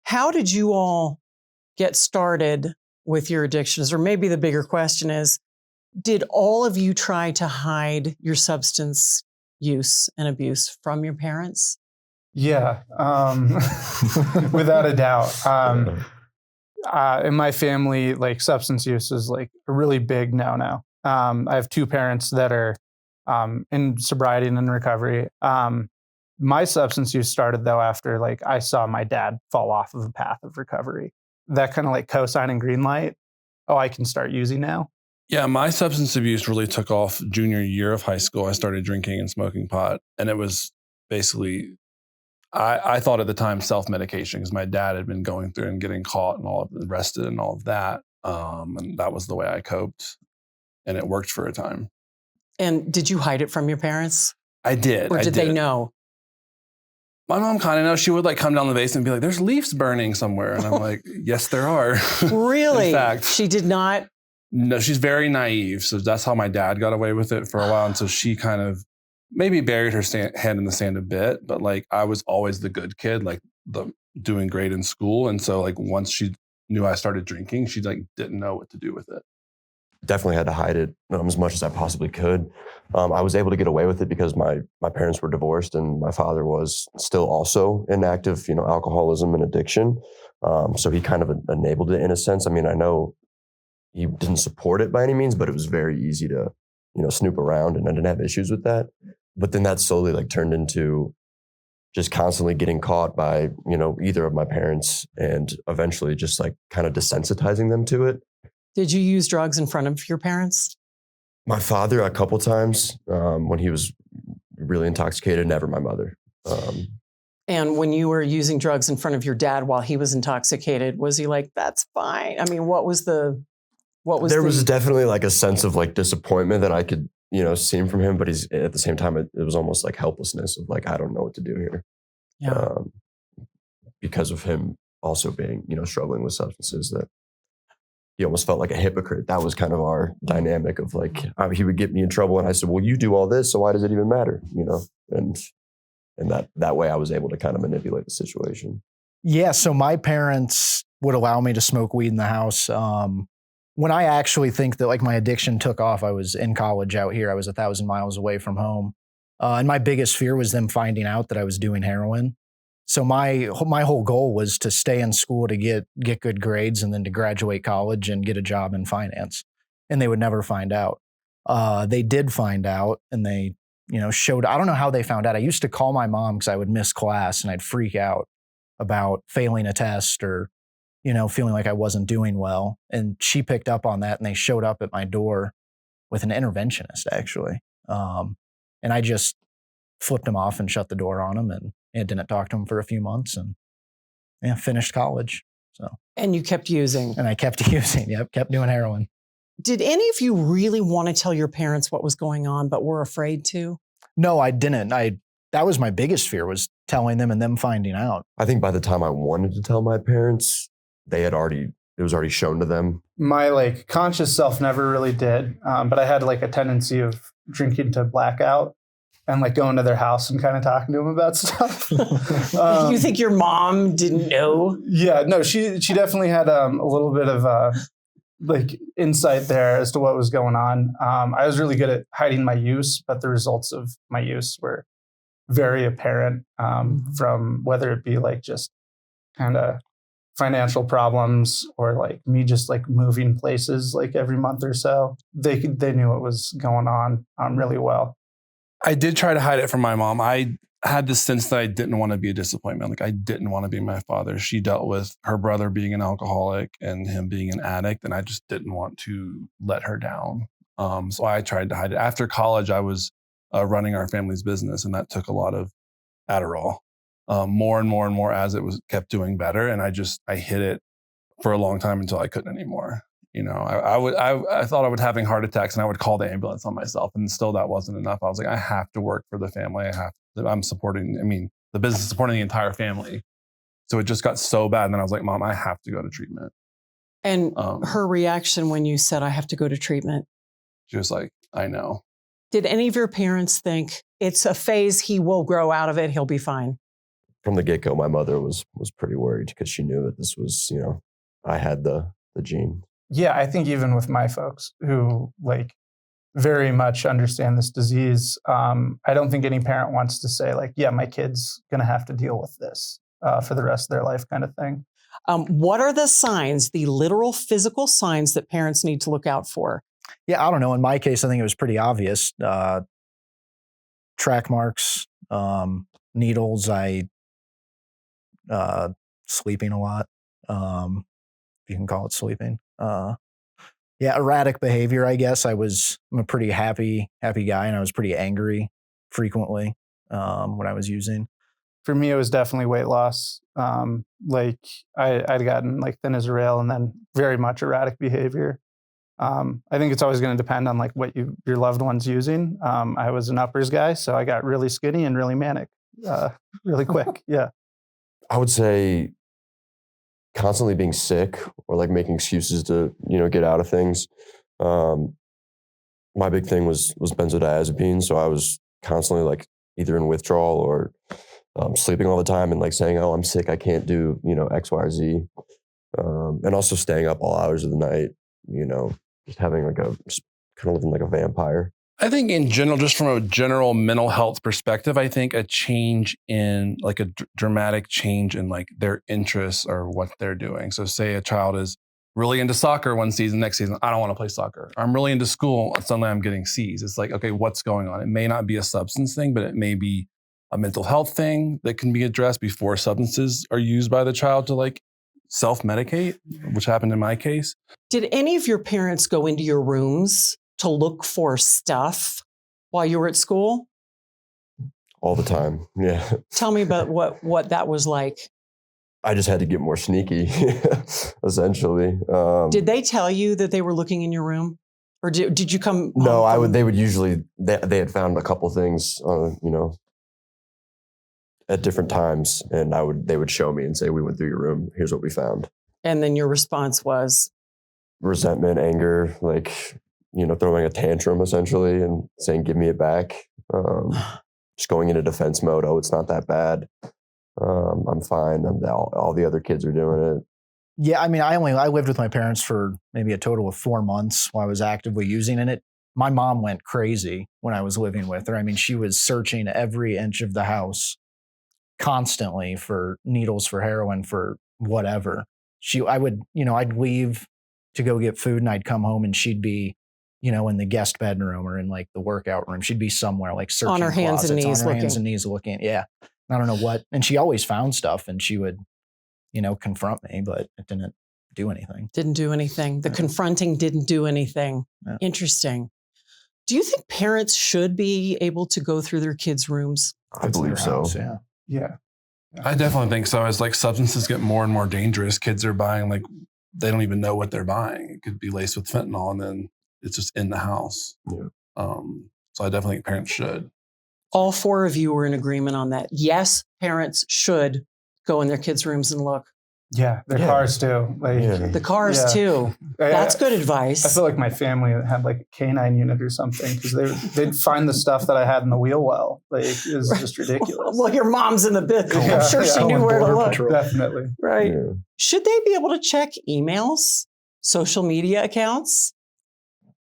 How did you all get started with your addictions? Or maybe the bigger question is, did all of you try to hide your substance use and abuse from your parents? Yeah, without a doubt. In my family, like substance use is like a really big no-no. I have two parents that are in sobriety and in recovery. My substance use started though after like I saw my dad fall off of a path of recovery. That kind of like cosign and green light. Oh, I can start using now. Yeah, my substance abuse really took off junior year of high school. I started drinking and smoking pot, and it was basically, I thought at the time self-medication because my dad had been going through and getting caught and arrested and all of that. And that was the way I coped, and it worked for a time. And did you hide it from your parents? I did. Or did they know? My mom kind of knows. She would like come down the basement and be like, there's leaves burning somewhere. And I'm like, yes, there are. Really? In fact, she did not? No, she's very naive. So that's how my dad got away with it for a while. And so she kind of maybe buried her head in the sand a bit. But like I was always the good kid, like doing great in school. And so like once she knew I started drinking, she like didn't know what to do with it. Definitely had to hide it as much as I possibly could. I was able to get away with it because my parents were divorced and my father was still also in active, alcoholism and addiction. So he kind of enabled it in a sense. I mean, I know he didn't support it by any means, but it was very easy to, snoop around, and I didn't have issues with that. But then that slowly like turned into just constantly getting caught by, either of my parents, and eventually just like kind of desensitizing them to it. Did you use drugs in front of your parents? My father a couple times when he was really intoxicated, never my mother. And when you were using drugs in front of your dad while he was intoxicated, was he like, that's fine? I mean, what was definitely like a sense of like disappointment that I could, see from him, but he's at the same time, it was almost like helplessness of like, I don't know what to do here. Yeah. Because of him also being, struggling with substances, that he almost felt like a hypocrite. That was kind of our dynamic of like, he would get me in trouble and I said, well, you do all this, so why does it even matter? And that way I was able to kind of manipulate the situation. Yeah. So my parents would allow me to smoke weed in the house. When I actually think that like my addiction took off, I was in college out here. I was 1,000 miles away from home. And my biggest fear was them finding out that I was doing heroin. So my whole goal was to stay in school to get good grades and then to graduate college and get a job in finance. And they would never find out. They did find out, and they, showed, I don't know how they found out. I used to call my mom because I would miss class and I'd freak out about failing a test or, feeling like I wasn't doing well. And she picked up on that, and they showed up at my door with an interventionist actually. And I just flipped him off and shut the door on him and didn't talk to him for a few months, and finished college. So. And you kept using. And I kept using. Yep. Kept doing heroin. Did any of you really want to tell your parents what was going on, but were afraid to? No, I didn't. That was my biggest fear, was telling them and them finding out. I think by the time I wanted to tell my parents, it was already shown to them. My like conscious self never really did. But I had like a tendency of drinking to blackout and like going to their house and kind of talking to them about stuff. You think your mom didn't know? Yeah, no, she definitely had a little bit of like insight there as to what was going on. I was really good at hiding my use, but the results of my use were very apparent from whether it be like just kind of financial problems or like me just like moving places like every month or so. They knew what was going on really well. I did try to hide it from my mom. I had this sense that I didn't want to be a disappointment. Like I didn't want to be my father. She dealt with her brother being an alcoholic and him being an addict, and I just didn't want to let her down. So I tried to hide it. After college, I was running our family's business, and that took a lot of Adderall, more and more and more as it was kept doing better. And I hid it for a long time until I couldn't anymore. I thought I was having heart attacks, and I would call the ambulance on myself, and still that wasn't enough. I was like, I have to work for the family. The business is supporting the entire family. So it just got so bad. And then I was like, Mom, I have to go to treatment. And her reaction when you said, I have to go to treatment? She was like, I know. Did any of your parents think it's a phase, he will grow out of it, he'll be fine? from the get-go, my mother was pretty worried because she knew that this was, I had the gene. Yeah, I think even with my folks who like very much understand this disease, I don't think any parent wants to say like, yeah, my kid's going to have to deal with this for the rest of their life kind of thing. What are the signs, the literal physical signs that parents need to look out for? Yeah, I don't know. In my case, I think it was pretty obvious. Track marks, needles. Sleeping a lot. If you can call it sleeping. Erratic behavior, I guess. I'm a pretty happy guy, and I was pretty angry frequently when I was using. For me, it was definitely weight loss. Like I'd gotten like thin as a rail, and then very much erratic behavior. I think it's always going to depend on like what your loved one's using. I was an uppers guy, so I got really skinny and really manic, really quick. Yeah. I would say constantly being sick or like making excuses to, get out of things. My big thing was benzodiazepines. So I was constantly like either in withdrawal or sleeping all the time and like saying, oh, I'm sick, I can't do, X, Y, or Z. And also staying up all hours of the night, just having just kind of living like a vampire. I think in general, just from a general mental health perspective, I think a change in like a dramatic change in like their interests or what they're doing. So say a child is really into soccer one season, next season, I don't want to play soccer. I'm really into school, suddenly I'm getting C's. It's like, okay, what's going on? It may not be a substance thing, but it may be a mental health thing that can be addressed before substances are used by the child to like self-medicate, which happened in my case. Did any of your parents go into your rooms to look for stuff while you were at school? All the time. Yeah. Tell me about what that was like. I just had to get more sneaky, essentially. Did they tell you that they were looking in your room? Or did you come? No, they would usually, they had found a couple things, at different times. And they would show me and say, we went through your room. Here's what we found. And then your response was? Resentment, anger, like, throwing a tantrum essentially and saying, give me it back. Just going into defense mode. Oh, it's not that bad. I'm fine. All the other kids are doing it. Yeah, I mean, I lived with my parents for maybe a total of 4 months while I was actively using it. My mom went crazy when I was living with her. I mean, she was searching every inch of the house constantly for needles, for heroin, for whatever. I'd leave to go get food and I'd come home and she'd be, in the guest bedroom or in like the workout room. She'd be somewhere like searching on her hands and knees, hands and knees looking. Yeah. I don't know what. And she always found stuff and she would, confront me, but it didn't do anything. Didn't do anything. The confronting didn't do anything. Yeah. Interesting. Do you think parents should be able to go through their kids' rooms? I believe so. House, yeah. Yeah. I definitely think so. As like substances get more and more dangerous, kids are buying like, they don't even know what they're buying. It could be laced with fentanyl and then it's just in the house. Yeah. So I definitely think parents should. All 4 of you were in agreement on that. Yes, parents should go in their kids' rooms and look. Yeah, their cars too. Like the cars too. That's good advice. I feel like my family had like a canine unit or something because they'd find the stuff that I had in the wheel well. Like it was just ridiculous. Well, your mom's in the bit. I'm sure she knew where to look. Patrol. Definitely. Right. Yeah. Should they be able to check emails, social media accounts?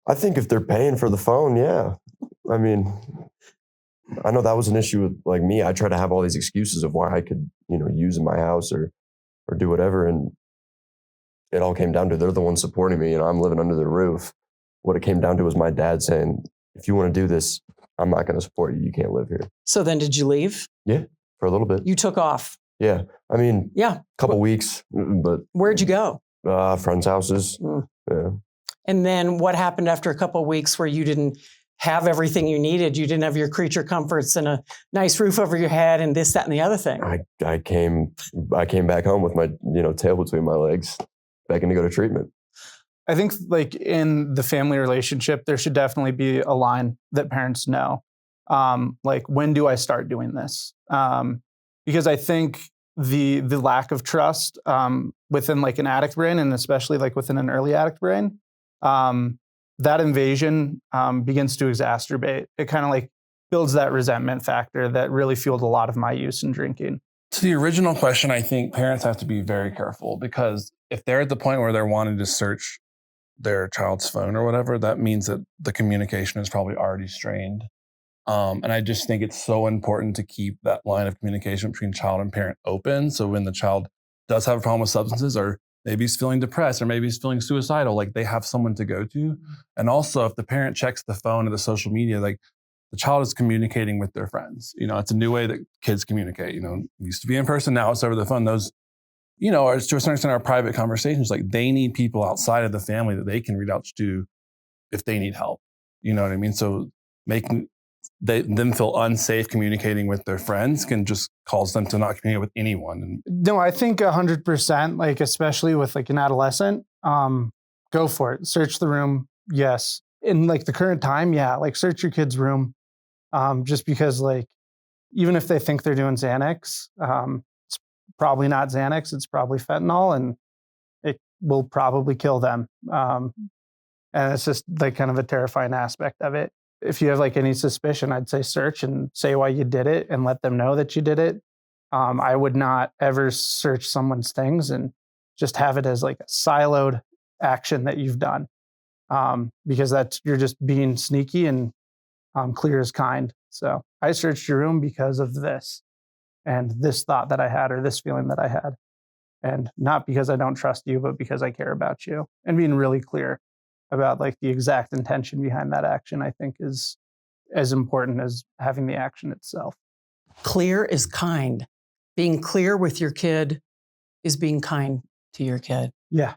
I think if they're paying for the phone, yeah. I mean, I know that was an issue with like me. I try to have all these excuses of why I could, use in my house or do whatever. And it all came down to they're the ones supporting me and I'm living under their roof. What it came down to was my dad saying, if you want to do this, I'm not going to support you. You can't live here. So then did you leave? Yeah, for a little bit. You took off? Yeah. I mean, a couple weeks, but. Where'd you go? Friends' houses. Yeah. And then what happened after a couple of weeks where you didn't have everything you needed? You didn't have your creature comforts and a nice roof over your head and this, that, and the other thing. I came back home with my, tail between my legs, begging to go to treatment. I think like in the family relationship, there should definitely be a line that parents know. Like, when do I start doing this? Because I think the lack of trust within like an addict brain, and especially like within an early addict brain, that invasion begins to exacerbate. It kind of like builds that resentment factor that really fueled a lot of my use in drinking. To the original question, I think parents have to be very careful, because if they're at the point where they're wanting to search their child's phone or whatever, that means that the communication is probably already strained. And I just think it's so important to keep that line of communication between child and parent open. So when the child does have a problem with substances, or maybe he's feeling depressed, or maybe he's feeling suicidal, like they have someone to go to. And also, if the parent checks the phone or the social media, like the child is communicating with their friends. It's a new way that kids communicate. It used to be in person, now it's over the phone. Those, are to a certain extent, our private conversations. Like they need people outside of the family that they can reach out to if they need help. You know what I mean? So making them feel unsafe communicating with their friends can just cause them to not communicate with anyone. No, I think 100%, like, especially with like an adolescent, go for it. Search the room. Yes. In like the current time, yeah, like search your kid's room. Just because, like, even if they think they're doing Xanax, it's probably not Xanax, it's probably fentanyl, and it will probably kill them. And it's just like kind of a terrifying aspect of it. If you have like any suspicion, I'd say search and say why you did it and let them know that you did it. I would not ever search someone's things and just have it as like a siloed action that you've done, because you're just being sneaky and clear as kind. So I searched your room because of this and this thought that I had, or this feeling that I had, and not because I don't trust you, but because I care about you. And being really clear about like the exact intention behind that action, I think, is as important as having the action itself. Clear is kind. Being clear with your kid is being kind to your kid. Yeah.